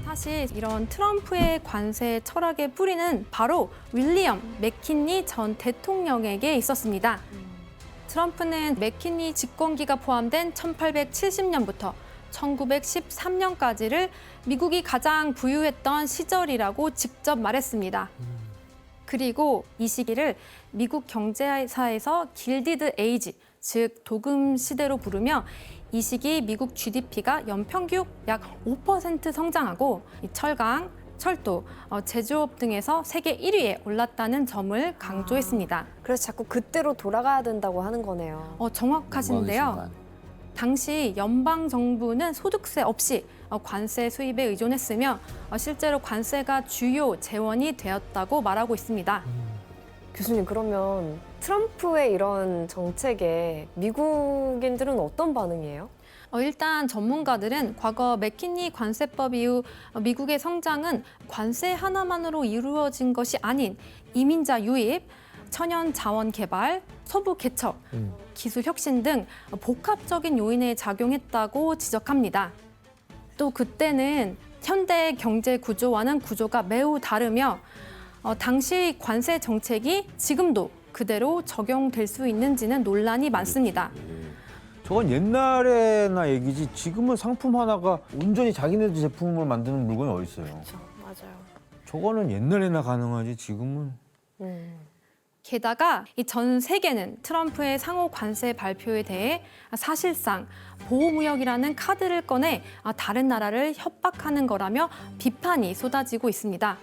사실 이런 트럼프의 관세 철학의 뿌리는 바로 윌리엄 맥킨리 전 대통령에게 있었습니다. 트럼프는 맥킨리 집권기가 포함된 1870년부터 1913년까지를 미국이 가장 부유했던 시절이라고 직접 말했습니다. 그리고 이 시기를 미국 경제사에서 길디드 에이지, 즉 도금 시대로 부르며 이 시기 미국 GDP가 연평균 약 5% 성장하고 이 철강, 철도, 제조업 등에서 세계 1위에 올랐다는 점을 강조했습니다. 그래서 자꾸 그때로 돌아가야 된다고 하는 거네요. 정확하신데요. 당시 연방 정부는 소득세 없이 관세 수입에 의존했으며 실제로 관세가 주요 재원이 되었다고 말하고 있습니다. 교수님, 그러면 트럼프의 이런 정책에 미국인들은 어떤 반응이에요? 일단 전문가들은 과거 맥키니 관세법 이후 미국의 성장은 관세 하나만으로 이루어진 것이 아닌 이민자 유입, 천연 자원 개발, 서부 개척, 기술 혁신 등 복합적인 요인에 작용했다고 지적합니다. 또 그때는 현대 경제 구조와는 구조가 매우 다르며 당시 관세 정책이 지금도 그대로 적용될 수 있는지는 논란이 많습니다. 저건 옛날에나 얘기지 지금은 상품 하나가 온전히 자기네들 제품을 만드는 물건이 어디 있어요? 그렇죠, 맞아요. 저거는 옛날에나 가능하지 지금은. 게다가 이 전 세계는 트럼프의 상호 관세 발표에 대해 사실상 보호무역이라는 카드를 꺼내 다른 나라를 협박하는 거라며 비판이 쏟아지고 있습니다.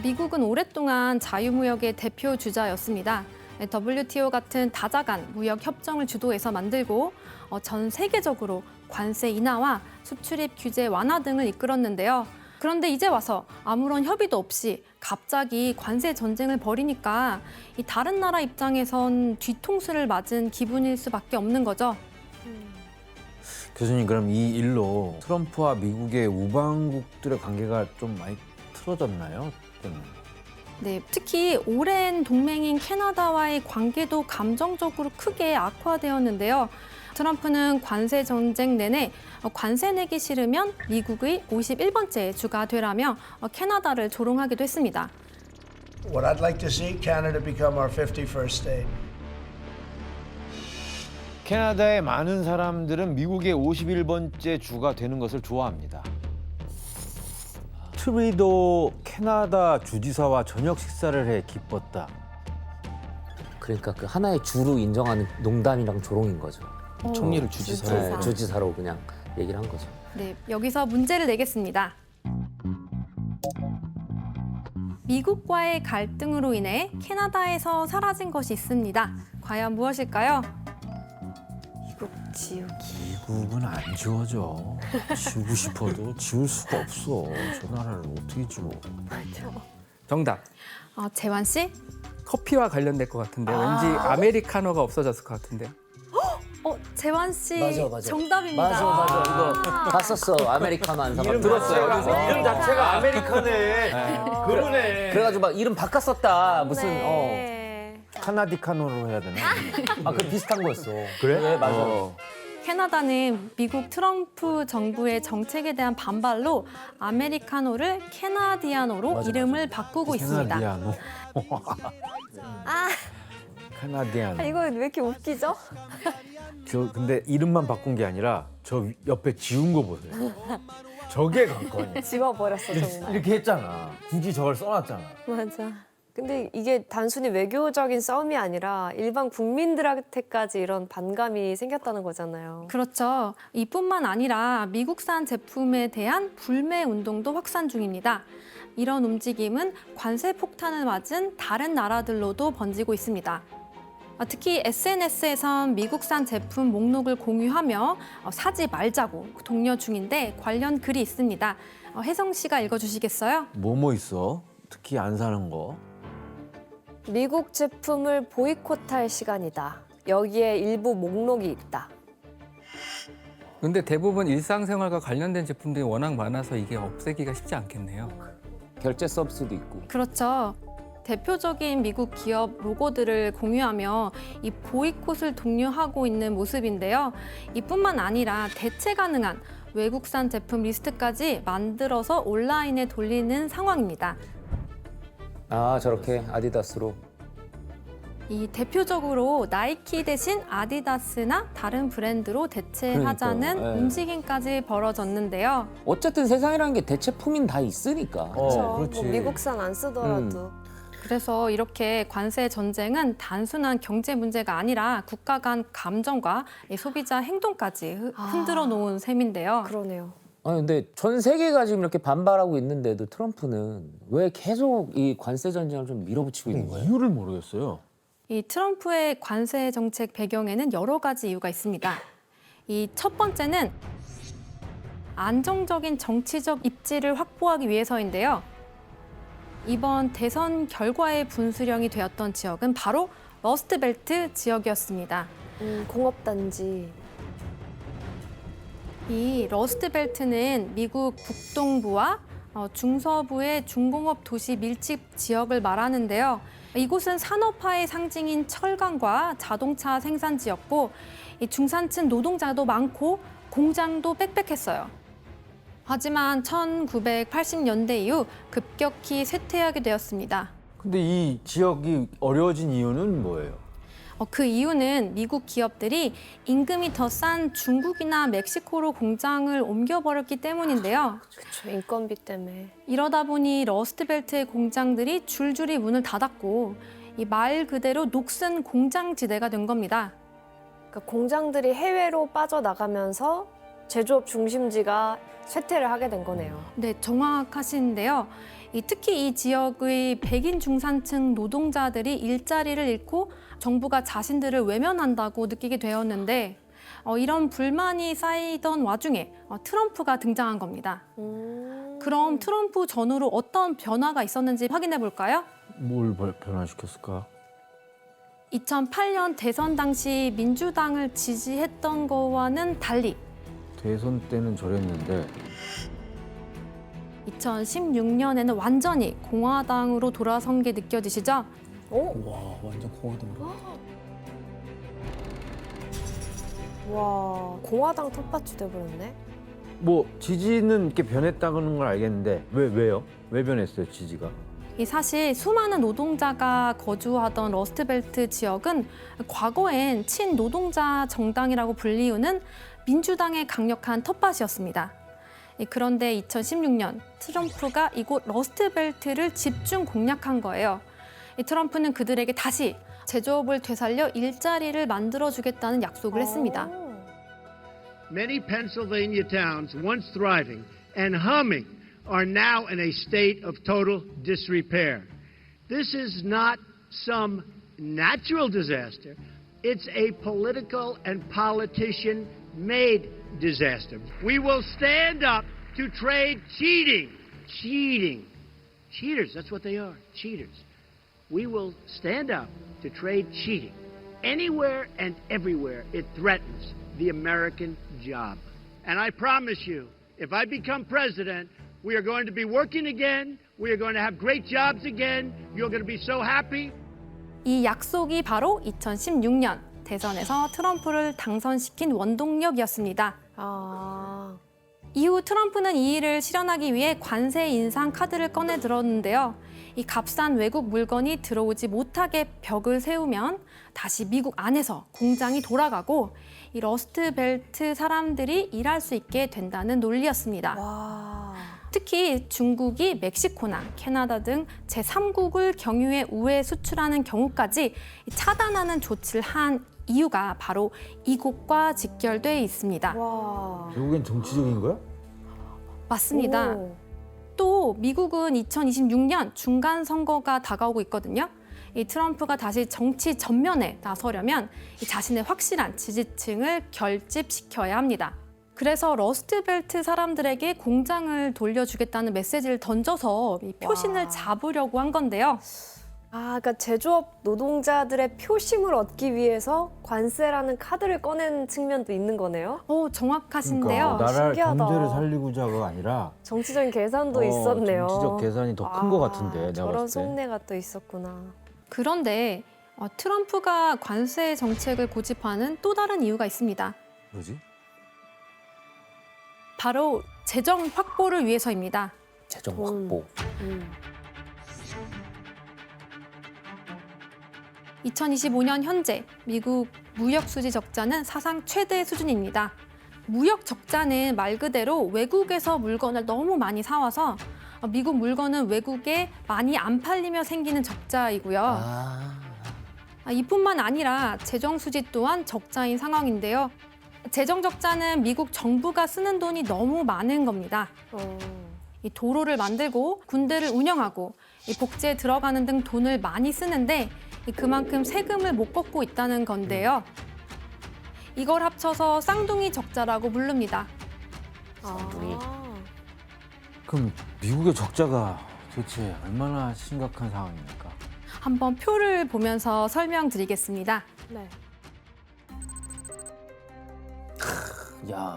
미국은 오랫동안 자유무역의 대표 주자였습니다. WTO 같은 다자간 무역 협정을 주도해서 만들고 전 세계적으로 관세 인하와 수출입 규제 완화 등을 이끌었는데요. 그런데 이제 와서 아무런 협의도 없이 갑자기 관세 전쟁을 벌이니까 이 다른 나라 입장에선 뒤통수를 맞은 기분일 수밖에 없는 거죠. 교수님 그럼 이 일로 트럼프와 미국의 우방국들의 관계가 좀 많이 틀어졌나요? 네, 특히 오랜 동맹인 캐나다와의 관계도 감정적으로 크게 악화되었는데요. 트럼프는 관세 전쟁 내내 관세 내기 싫으면 미국의 51번째 주가 되라며 캐나다를 조롱하기도 했습니다. What I'd like to see, Canada become our 51st state. 캐나다의 많은 사람들은 미국의 51번째 주가 되는 것을 좋아합니다. 트리도 캐나다 주지사와 저녁 식사를 해 기뻤다. 그러니까 그 하나의 주로 인정하는 농담이랑 조롱인 거죠. 총리를 주지사로. 네, 주지사로 그냥 얘기를 한 거죠. 네, 여기서 문제를 내겠습니다. 미국과의 갈등으로 인해 캐나다에서 사라진 것이 있습니다. 과연 무엇일까요? 미국 지우기. 미국은 안 지워져. 지우고 싶어도 지울 수가 없어. 저 나라를 어떻게 지워. 정답. 재환 씨? 커피와 관련될 것 같은데 왠지 아메리카노가 없어졌을 것 같은데. 재환 씨 맞아. 정답입니다. 맞아. 이거 봤었어. 아메리카노 안 사봤 들었어요. 이름 자체가 아메리카네. 그러네. 그래가지고 막 이름 바꿨었다. 무슨 네. 카나디카노로 해야 되나? 그 비슷한 거였어. 그래? 네, 맞아. 캐나다는 미국 트럼프 정부의 정책에 대한 반발로 아메리카노를 캐나디아노로 이름을 바꾸고 있습니다. 캐나디아노. 캐나디아노. 이거 왜 이렇게 웃기죠? 저 근데 이름만 바꾼 게 아니라 저 옆에 지운 거 보세요. 저게 관건이야. 지워버렸어, 정말. 이렇게 했잖아. 굳이 저걸 써놨잖아. 맞아. 근데 이게 단순히 외교적인 싸움이 아니라 일반 국민들한테까지 이런 반감이 생겼다는 거잖아요. 그렇죠. 이뿐만 아니라 미국산 제품에 대한 불매 운동도 확산 중입니다. 이런 움직임은 관세 폭탄을 맞은 다른 나라들로도 번지고 있습니다. 특히 SNS에선 미국산 제품 목록을 공유하며 사지 말자고 독려 중인데 관련 글이 있습니다. 혜성 씨가 읽어주시겠어요? 뭐뭐 있어? 특히 안 사는 거. 미국 제품을 보이콧할 시간이다. 여기에 일부 목록이 있다. 근데 대부분 일상생활과 관련된 제품들이 워낙 많아서 이게 없애기가 쉽지 않겠네요. 결제 서비스도 있고. 그렇죠. 대표적인 미국 기업 로고들을 공유하며 이 보이콧을 독려하고 있는 모습인데요. 이뿐만 아니라 대체 가능한 외국산 제품 리스트까지 만들어서 온라인에 돌리는 상황입니다. 아, 저렇게 아디다스로. 이 대표적으로 나이키 대신 아디다스나 다른 브랜드로 대체하자는 그러니까요. 예. 움직임까지 벌어졌는데요. 어쨌든 세상이라는 게 대체품인 다 있으니까. 그렇죠. 그렇지. 뭐 미국산 안 쓰더라도. 그래서 이렇게 관세 전쟁은 단순한 경제 문제가 아니라 국가 간 감정과 이 소비자 행동까지 흔들어 놓은 셈인데요. 그러네요. 아니 근데 전 세계가 지금 이렇게 반발하고 있는데도 트럼프는 왜 계속 이 관세 전쟁을 좀 밀어붙이고 있는 거예요? 이유를 모르겠어요. 이 트럼프의 관세 정책 배경에는 여러 가지 이유가 있습니다. 이 첫 번째는 안정적인 정치적 입지를 확보하기 위해서인데요. 이번 대선 결과의 분수령이 되었던 지역은 바로 러스트벨트 지역이었습니다. 공업단지. 이 러스트벨트는 미국 북동부와 중서부의 중공업 도시 밀집 지역을 말하는데요. 이곳은 산업화의 상징인 철강과 자동차 생산지였고 이 중산층 노동자도 많고 공장도 빽빽했어요. 하지만 1980년대 이후 급격히 쇠퇴하게 되었습니다. 근데 이 지역이 어려워진 이유는 뭐예요? 그 이유는 미국 기업들이 임금이 더 싼 중국이나 멕시코로 공장을 옮겨버렸기 때문인데요. 그렇죠. 인건비 때문에. 이러다 보니 러스트벨트의 공장들이 줄줄이 문을 닫았고 이 말 그대로 녹슨 공장지대가 된 겁니다. 그러니까 공장들이 해외로 빠져나가면서 제조업 중심지가 쇠퇴를 하게 된 거네요. 네, 정확하신데요. 특히 이 지역의 백인 중산층 노동자들이 일자리를 잃고 정부가 자신들을 외면한다고 느끼게 되었는데 이런 불만이 쌓이던 와중에 트럼프가 등장한 겁니다. 그럼 트럼프 전후로 어떤 변화가 있었는지 확인해 볼까요? 뭘 변화시켰을까? 2008년 대선 당시 민주당을 지지했던 거와는 달리 대선 때는 저랬는데 2016년에는 완전히 공화당으로 돌아선 게 느껴지시죠? 와 완전 공화당으로. 와, 공화당 텃밭이 돼버렸네. 뭐 지지는 이렇게 변했다는 걸 알겠는데 왜요? 왜 변했어요 지지가? 이 사실 수많은 노동자가 거주하던 러스트벨트 지역은 과거엔 친노동자 정당이라고 불리우는 민주당의 강력한 텃밭이었습니다. 그런데 2016년 트럼프가 이곳 러스트벨트를 집중 공략한 거예요. 트럼프는 그들에게 다시 제조업을 되살려 일자리를 만들어주겠다는 약속을 했습니다. Many Pennsylvania towns, once thriving and humming, are now in a state of total disrepair. This is not some natural disaster. It's a political and politician-made disaster. We will stand up to trade cheating. Cheaters, that's what they are, cheaters. We will stand up to trade cheating. Anywhere and everywhere it threatens the American job. And I promise you, if I become president, we are going to be working again. We are going to have great jobs again. You're going to be so happy. 이 약속이 바로 2016년 대선에서 트럼프를 당선시킨 원동력이었습니다. 이후 트럼프는 이 일을 실현하기 위해 관세 인상 카드를 꺼내 들었는데요. 이 값싼 외국 물건이 들어오지 못하게 벽을 세우면 다시 미국 안에서 공장이 돌아가고 이 러스트벨트 사람들이 일할 수 있게 된다는 논리였습니다. 와. 특히 중국이 멕시코나 캐나다 등 제3국을 경유해 우회 수출하는 경우까지 차단하는 조치를 한 이유가 바로 이곳과 직결돼 있습니다. 와. 결국엔 정치적인 거야? 맞습니다. 오. 또 미국은 2026년 중간 선거가 다가오고 있거든요. 이 트럼프가 다시 정치 전면에 나서려면 이 자신의 확실한 지지층을 결집시켜야 합니다. 그래서 러스트벨트 사람들에게 공장을 돌려주겠다는 메시지를 던져서 이 표신을 잡으려고 한 건데요. 아, 그러니까 제조업 노동자들의 표심을 얻기 위해서 관세라는 카드를 꺼낸 측면도 있는 거네요. 정확하신데요. 나라 신기하다. 경제를 살리고자가 아니라 정치적인 계산도 있었네요. 정치적 계산이 더 큰 것 같은데 내가 저런 봤을 때. 속내가 또 있었구나. 그런데 트럼프가 관세 정책을 고집하는 또 다른 이유가 있습니다. 뭐지? 바로 재정 확보를 위해서입니다. 재정 확보. 2025년 현재 미국 무역 수지 적자는 사상 최대 수준입니다. 무역 적자는 말 그대로 외국에서 물건을 너무 많이 사와서 미국 물건은 외국에 많이 안 팔리며 생기는 적자이고요. 이뿐만 아니라 재정 수지 또한 적자인 상황인데요. 재정 적자는 미국 정부가 쓰는 돈이 너무 많은 겁니다. 이 도로를 만들고 군대를 운영하고 이 복지에 들어가는 등 돈을 많이 쓰는데 그만큼 세금을 못 걷고 있다는 건데요. 이걸 합쳐서 쌍둥이 적자라고 부릅니다. 쌍둥이. 그럼 미국의 적자가 도대체 얼마나 심각한 상황입니까? 한번 표를 보면서 설명드리겠습니다. 네. 야.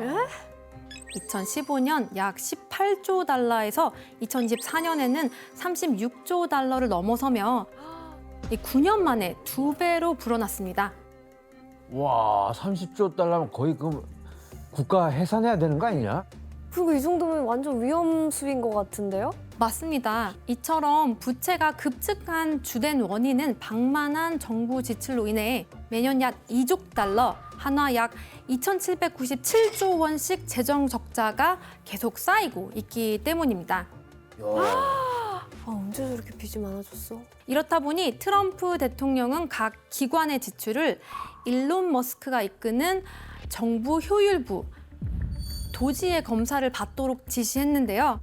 2015년 약 18조 달러에서 2024년에는 36조 달러를 넘어서며 9년 만에 2배로 불어났습니다. 와, 30조 달러면 거의 그 국가 해산해야 되는 거 아니냐? 그리고 이 정도면 완전 위험 수위인 것 같은데요? 맞습니다. 이처럼 부채가 급증한 주된 원인은 방만한 정부 지출로 인해 매년 약 2조 달러, 한화 약 2,797조 원씩 재정 적자가 계속 쌓이고 있기 때문입니다. 언제 저렇게 빚이 많아졌어? 이렇다 보니 트럼프 대통령은 각 기관의 지출을 일론 머스크가 이끄는 정부 효율부, 도지의 검사를 받도록 지시했는데요.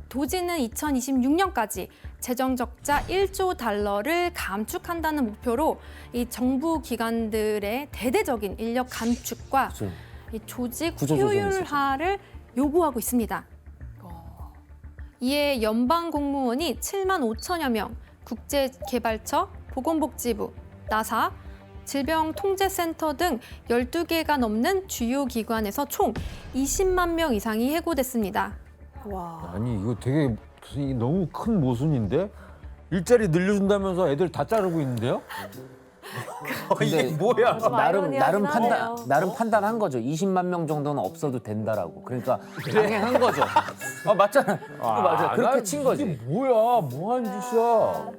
도지는 2026년까지 재정 적자 1조 달러를 감축한다는 목표로 이 정부 기관들의 대대적인 인력 감축과 그죠. 이 조직 구조조정이 효율화를 요구하고 있습니다. 이에 연방 공무원이 7만 5천여 명, 국제개발처, 보건복지부, 나사, 질병통제센터 등 12개가 넘는 주요 기관에서 총 20만 명 이상이 해고됐습니다. 와. 아니 이거 되게 무슨 너무 큰 모순인데? 일자리 늘려준다면서 애들 다 자르고 있는데요? 이게 뭐야? 좀 아이러니하긴 하네요. 나름 판단한 거죠. 20만 명 정도는 없어도 된다라고. 그러니까 강행한 거죠. 맞잖아. 맞아. 그렇게 친 거지. 이게 뭐야? 뭐 하는 짓이야?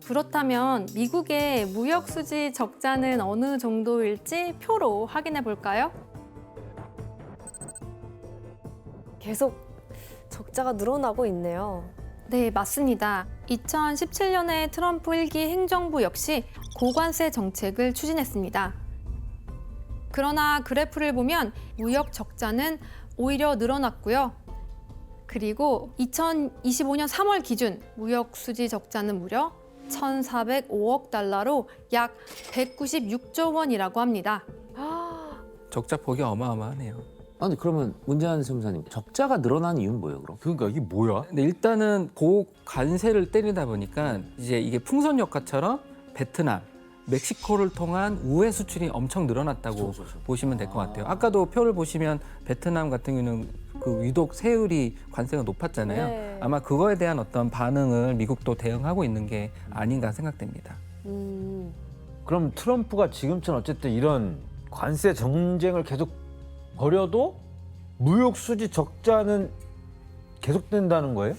그렇다면 미국의 무역 수지 적자는 어느 정도일지 표로 확인해 볼까요? 계속 적자가 늘어나고 있네요. 네, 맞습니다. 2017년에 트럼프 1기 행정부 역시 고관세 정책을 추진했습니다. 그러나 그래프를 보면 무역 적자는 오히려 늘어났고요. 그리고 2025년 3월 기준 무역 수지 적자는 무려 1,405억 달러로 약 196조 원이라고 합니다. 적자 폭이 어마어마하네요. 아니 그러면 문재한 세무사님 적자가 늘어난 이유는 뭐예요, 그럼? 그러니까 이게 뭐야? 근데 일단은 고관세를 때리다 보니까 이제 이게 풍선 역할처럼 베트남, 멕시코를 통한 우회 수출이 엄청 늘어났다고 보시면 될 것 같아요. 아까도 표를 보시면 베트남 같은 경우는 그 유독 세율이 관세가 높았잖아요. 네. 아마 그거에 대한 어떤 반응을 미국도 대응하고 있는 게 아닌가 생각됩니다. 그럼 트럼프가 지금처럼 어쨌든 이런 관세 정쟁을 계속 벌여도 무역 수지 적자는 계속된다는 거예요?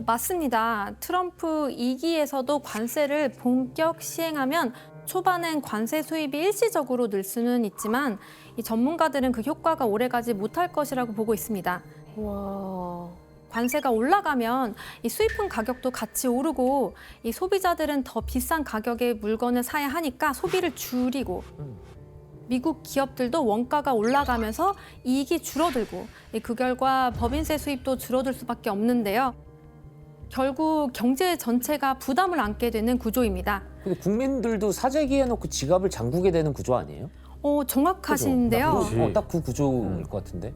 맞습니다. 트럼프 2기에서도 관세를 본격 시행하면 초반엔 관세 수입이 일시적으로 늘 수는 있지만 이 전문가들은 그 효과가 오래가지 못할 것이라고 보고 있습니다. 와. 관세가 올라가면 이 수입품 가격도 같이 오르고 이 소비자들은 더 비싼 가격의 물건을 사야 하니까 소비를 줄이고 미국 기업들도 원가가 올라가면서 이익이 줄어들고 그 결과 법인세 수입도 줄어들 수밖에 없는데요. 결국 경제 전체가 부담을 안게 되는 구조입니다. 근데 국민들도 사재기에 놓고 지갑을 잠그게 되는 구조 아니에요? 정확하신데요. 딱 그 구조일 것 같은데.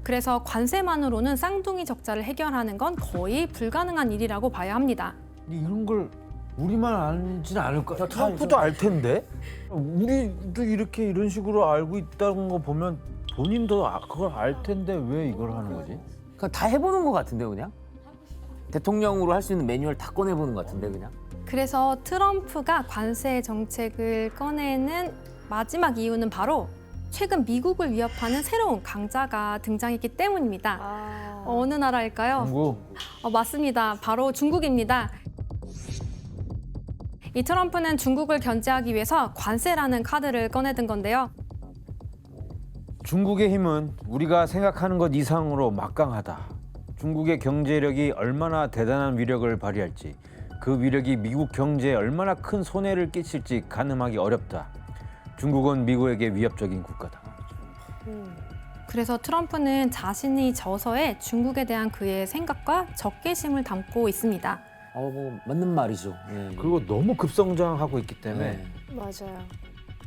그래서 관세만으로는 쌍둥이 적자를 해결하는 건 거의 불가능한 일이라고 봐야 합니다. 이런 걸 우리만 알진 않을 거야. 트럼프도 알 텐데. 우리도 이렇게 이런 식으로 알고 있다는 거 보면 본인도 그걸 알 텐데 왜 이걸 하는 거지? 그냥 다 해보는 것 같은데요, 그냥? 대통령으로 할 수 있는 매뉴얼 다 꺼내보는 것 같은데, 그냥? 그래서 트럼프가 관세 정책을 꺼내는 마지막 이유는 바로 최근 미국을 위협하는 새로운 강자가 등장했기 때문입니다. 어느 나라일까요? 중국. 맞습니다. 바로 중국입니다. 이 트럼프는 중국을 견제하기 위해서 관세라는 카드를 꺼내든 건데요. 중국의 힘은 우리가 생각하는 것 이상으로 막강하다. 중국의 경제력이 얼마나 대단한 위력을 발휘할지, 그 위력이 미국 경제에 얼마나 큰 손해를 끼칠지 가늠하기 어렵다. 중국은 미국에게 위협적인 국가다. 그래서 트럼프는 자신이 저서에 중국에 대한 그의 생각과 적개심을 담고 있습니다. 뭐 맞는 말이죠. 예. 그리고 너무 급성장하고 있기 때문에 네. 맞아요.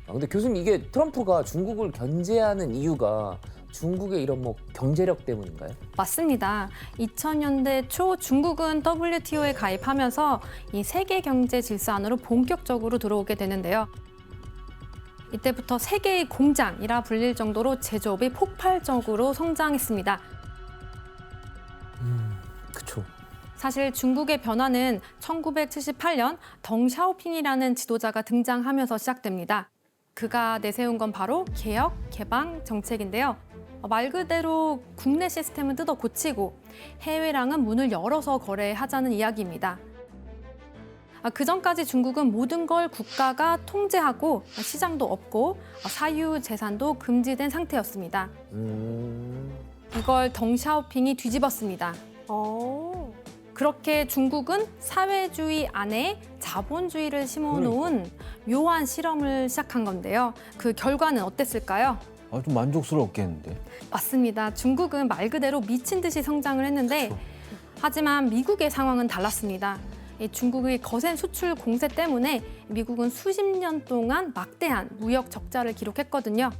근데 교수님 이게 트럼프가 중국을 견제하는 이유가 중국의 이런 뭐 경제력 때문인가요? 맞습니다. 2000년대 초 중국은 WTO에 가입하면서 이 세계 경제 질서 안으로 본격적으로 들어오게 되는데요. 이때부터 세계의 공장이라 불릴 정도로 제조업이 폭발적으로 성장했습니다. 그쵸. 사실 중국의 변화는 1978년 덩샤오핑이라는 지도자가 등장하면서 시작됩니다. 그가 내세운 건 바로 개혁, 개방 정책인데요. 말 그대로 국내 시스템은 뜯어 고치고 해외랑은 문을 열어서 거래하자는 이야기입니다. 그 전까지 중국은 모든 걸 국가가 통제하고 시장도 없고 사유 재산도 금지된 상태였습니다. 이걸 덩샤오핑이 뒤집었습니다. 그렇게 중국은 사회주의 안에 자본주의를 심어놓은 묘한 실험을 시작한 건데요. 그 결과는 어땠을까요? 아주 만족스럽겠는데. 맞습니다. 중국은 말 그대로 미친 듯이 성장을 했는데 하지만 미국의 상황은 달랐습니다. 이 중국의 거센 수출 공세 때문에 미국은 수십 년 동안 막대한 무역 적자를 기록했거든요.